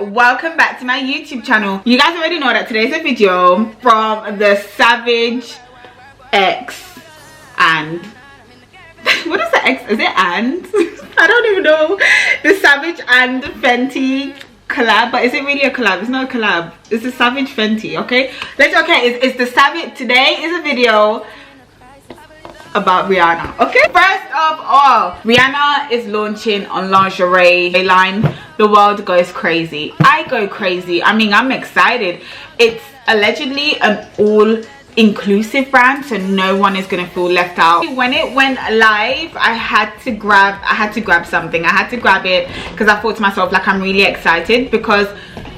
welcome back to my YouTube channel. You guys already know that today's a video from the Savage X and what is the X? Is it and? I don't even know. The Savage and Fenty collab, but is it really a collab? It's not a collab. It's the Savage Fenty, okay? It's the Savage. Today is a video about Rihanna, okay? First of all, Rihanna is launching a lingerie line. The world goes crazy. I go crazy. I mean, I'm excited. It's allegedly an all-inclusive brand, so no one is gonna feel left out. When it went live, I had to grab something. I had to grab it because I thought to myself, like, I'm really excited because,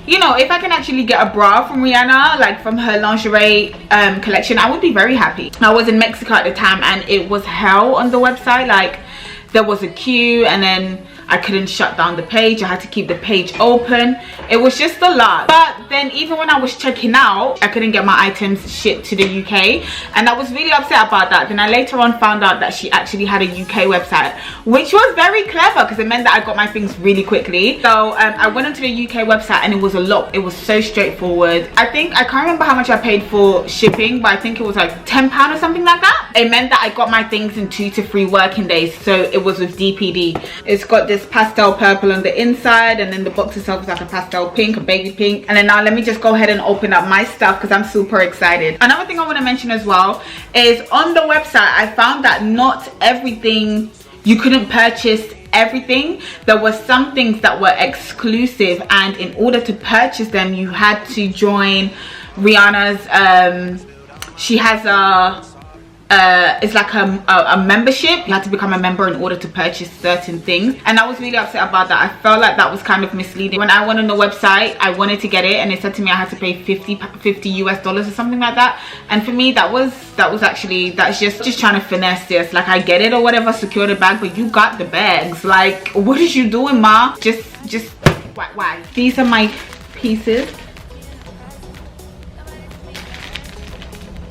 you know, if I can actually get a bra from Rihanna, like from her lingerie collection, I would be very happy. I was in Mexico at the time and it was hell on the website. Like, there was a queue and then I couldn't shut down the page. I had to keep the page open. It was just a lot. But then even when I was checking out, I couldn't get my items shipped to the UK, and I was really upset about that. Then I later on found out that she actually had a UK website, which was very clever because it meant that I got my things really quickly. So I went onto the UK website and it was a lot. It was so straightforward. I can't remember how much I paid for shipping, but I think it was like £10 or something like that. It meant that I got my things in 2 to 3 working days. So it was with DPD. It's got this pastel purple on the inside, and then the box itself is like a pastel pink, a baby pink. And then now let me just go ahead and open up my stuff because I'm super excited. Another thing I want to mention as well is on the website I found that not everything, you couldn't purchase everything. There were some things that were exclusive, and in order to purchase them you had to join Rihanna's she has a it's like a membership. You had to become a member in order to purchase certain things, and I was really upset about that. I felt like that was kind of misleading. When I went on the website, I wanted to get it and it said to me I had to pay 50 US dollars or something like that, and for me that's just trying to finesse this. Like, I get it or whatever, secure the bag, but you got the bags. Like, what is you doing, ma? Just why? These are my pieces.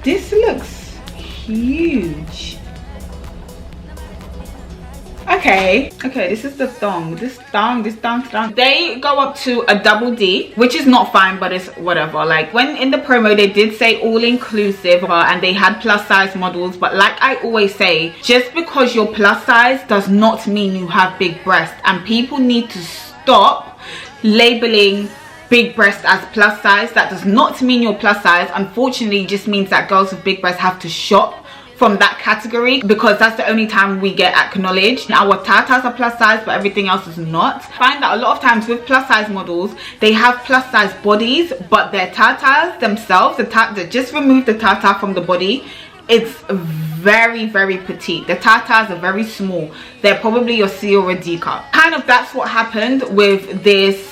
This looks huge. Okay, this is the thong. This thong. They go up to a double D, which is not fine, but it's whatever. Like, when in the promo they did say all inclusive, and they had plus size models, but like I always say, just because you're plus size does not mean you have big breasts, and people need to stop labeling big breasts as plus size. That does not mean you're plus size. Unfortunately, it just means that girls with big breasts have to shop from that category because that's the only time we get acknowledged. Our tatas are plus size, but everything else is not. I find that a lot of times with plus size models, they have plus size bodies, but their tatas themselves, they just remove the tata from the body, it's very, very petite. The tatas are very small. They're probably your C or a D cup. Kind of that's what happened with this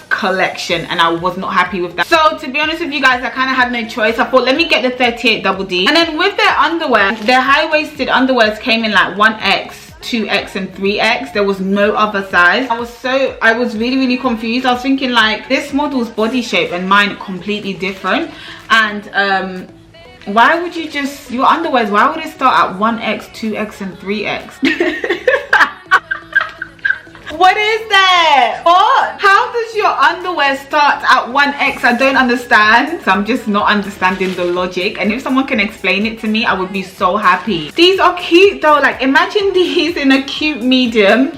collection, and I was not happy with that. So to be honest with you guys, I kind of had no choice. I thought, let me get the 38 double D. And then with their underwear, their high-waisted underwears came in like 1X, 2X and 3X. There was no other size. I was really confused. I was thinking, like, this model's body shape and mine completely different, and why would you just, your underwears, why would it start at 1X, 2X and 3X? What is that? What? How does your underwear start at 1X? I don't understand. So I'm just not understanding the logic, and if someone can explain it to me, I would be so happy. These are cute though. Like, imagine these in a cute medium.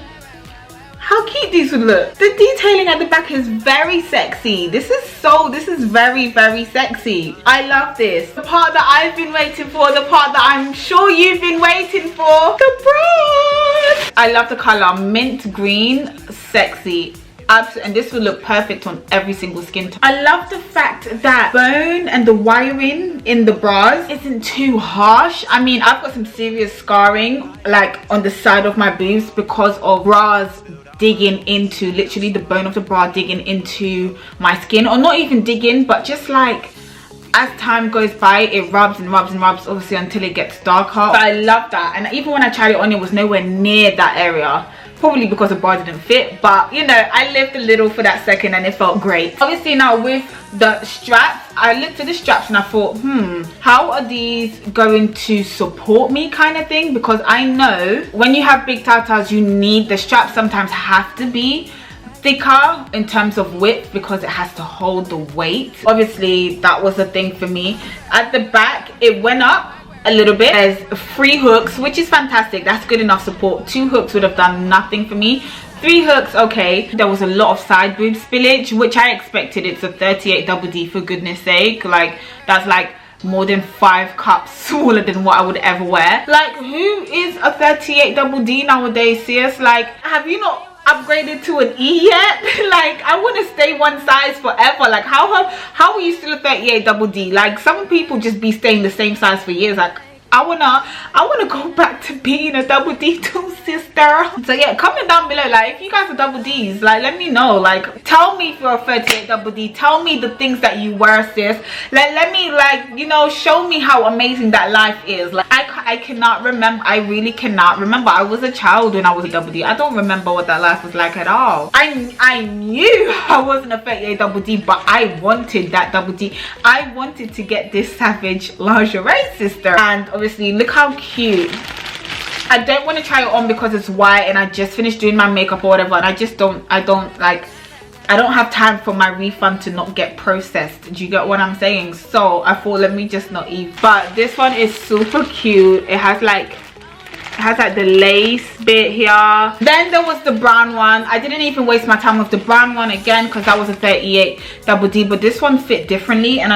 How cute these would look. The detailing at the back is very sexy. This is very, very sexy. I love this. The part that I've been waiting for, the part that I'm sure you've been waiting for, the bra. I love the color, mint green, sexy. And this will look perfect on every single skin tone. I love the fact that bone and the wiring in the bras isn't too harsh. I mean, I've got some serious scarring like on the side of my boobs because of bras digging into, literally the bone of the bra digging into my skin, or not even digging, but just like as time goes by it rubs and rubs and rubs, obviously, until it gets darker. But I love that, and even when I tried it on, it was nowhere near that area. probably because the bra didn't fit, but you know, I lived a little for that second and it felt great. Obviously now with the straps, I looked at the straps and I thought, how are these going to support me, kind of thing, because I know when you have big tatas you need the straps sometimes have to be thicker in terms of width because it has to hold the weight. Obviously that was a thing for me. At the back it went up a little bit. There's 3 hooks, which is fantastic. That's good enough support. 2 hooks would have done nothing for me. 3 hooks, okay. There was a lot of side boob spillage, which I expected. It's a 38 double D, for goodness sake. Like, that's like more than 5 cups smaller than what I would ever wear. Like, who is a 38 double D nowadays, sis? Like, have you not upgraded to an E yet? Like, I want to stay one size forever. Like, how are you still a 38 double D? Like, some people just be staying the same size for years. Like, I wanna go back to being a double D too, sister. So yeah, comment down below, like, if you guys are double Ds, like, let me know. Like, tell me if you're a 38 double D. Tell me the things that you wear, sis. Let me, like, you know, show me how amazing that life is. Like, I cannot remember. I really cannot remember. I was a child when I was a double D. I don't remember what that life was like at all. I knew I wasn't a 38 double D, but I wanted that double D. I wanted to get this Savage lingerie, sister. And obviously, look how cute. I don't want to try it on because it's white and I just finished doing my makeup or whatever, and I don't have time for my refund to not get processed. Do you get what I'm saying? So I thought, let me just not eat. But this one is super cute. It has like the lace bit here. Then there was the brown one. I didn't even waste my time with the brown one again because that was a 38 double D, but this one fit differently, and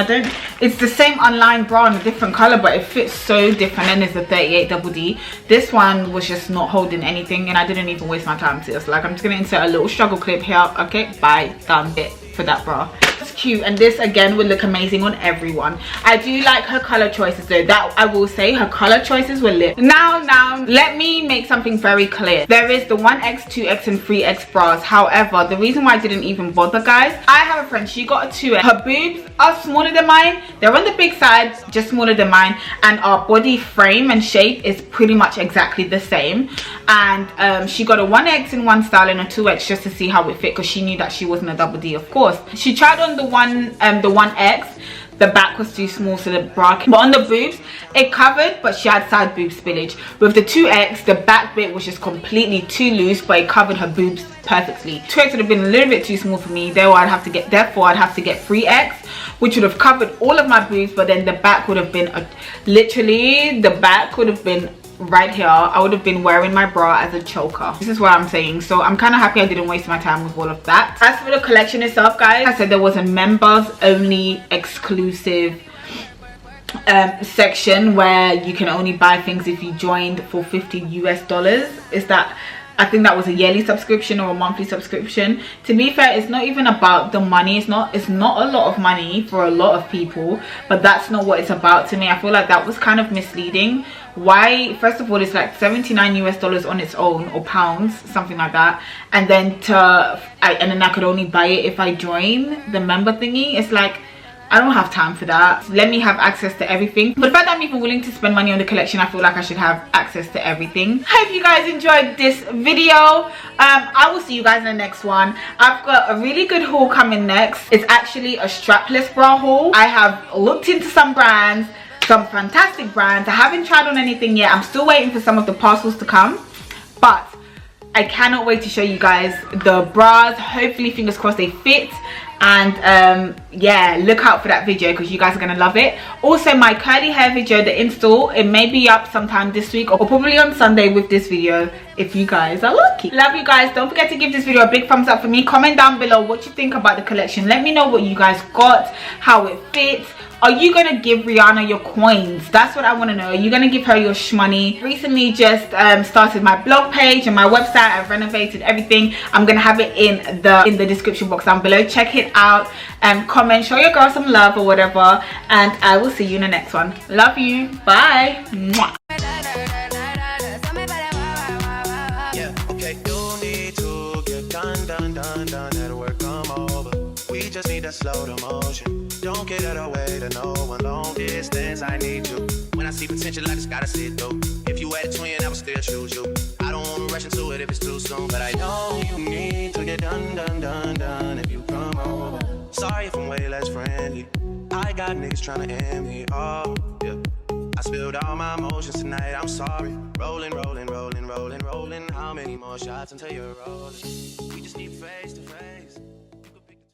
it's the same unlined bra in a different color, but it fits so different, and it's a 38 double D. This one was just not holding anything, and I didn't even waste my time to this. Like, I'm just gonna insert a little struggle clip here. Okay, bye, done. Bit for that bra. It's cute, and this again would look amazing on everyone. I do like her color choices though. That I will say, her color choices were lit. Now let me make something very clear. There is the 1X, 2X and 3X bras. However, the reason why I didn't even bother, guys, I have a friend, she got a 2X. Her boobs are smaller than mine. They're on the big side, just smaller than mine, and our body frame and shape is pretty much exactly the same. And she got a 1X in one style and a 2X just to see how it fit, because she knew that she wasn't a double D, of course. She tried on the 1X. The back was too small, so the bra, but on the boobs it covered, but she had side boob spillage. With the 2X, the back bit was just completely too loose, but it covered her boobs perfectly. 2X would have been a little bit too small for me. Therefore I'd have to get 3X, which would have covered all of my boobs, but then the back would have been literally the back would have been right here. I would have been wearing my bra as a choker. This is what I'm saying. So I'm kind of happy I didn't waste my time with all of that. As for the collection itself, guys, I said there was a members only exclusive section where you can only buy things if you joined for $50 US. Is that, I think that was a yearly subscription or a monthly subscription. To be fair, it's not even about the money. It's not a lot of money for a lot of people, but that's not what it's about to me. I feel like that was kind of misleading. Why? First of all, it's like $79 US on its own, or pounds, something like that, and then I could only buy it if I join the member thingy. It's like, I don't have time for that. Let me have access to everything. But the fact that I'm even willing to spend money on the collection, I feel like I should have access to everything. Hope you guys enjoyed this video. I will see you guys in the next one. I've got a really good haul coming next. It's actually a strapless bra haul. I have looked into some brands, some fantastic brands. I haven't tried on anything yet. I'm still waiting for some of the parcels to come, but I cannot wait to show you guys the bras. Hopefully, fingers crossed, they fit. And yeah, look out for that video because you guys are gonna love it. Also, my curly hair video, the install, it may be up sometime this week or probably on Sunday with this video if you guys are lucky. Love you guys. Don't forget to give this video a big thumbs up for me. Comment down below what you think about the collection. Let me know what you guys got, how it fits. Are you gonna give Rihanna your coins? That's what I want to know. Are you gonna give her your shmoney? Recently just started my blog page and my website. I've renovated everything. I'm gonna have it in the description box down below. Check it out and comment, show your girl some love or whatever, and I will see you in the next one. Love you. Bye. Mwah. Yeah, okay. You need to get done. That'll work, come over. We just need to slow the motion. Don't get out of way to no one. Long distance, I need you. When I see potential, I just gotta see it through. If you had a twin, I would still choose you. I don't wanna rush into it if it's too soon, but I know you need to get done if you come over. Sorry if I'm way less friendly. I got niggas tryna end me. Oh, yeah. I spilled all my emotions tonight, I'm sorry. Rolling, rolling, rolling, rolling, rolling. How many more shots until you're rolling? We just need face to face.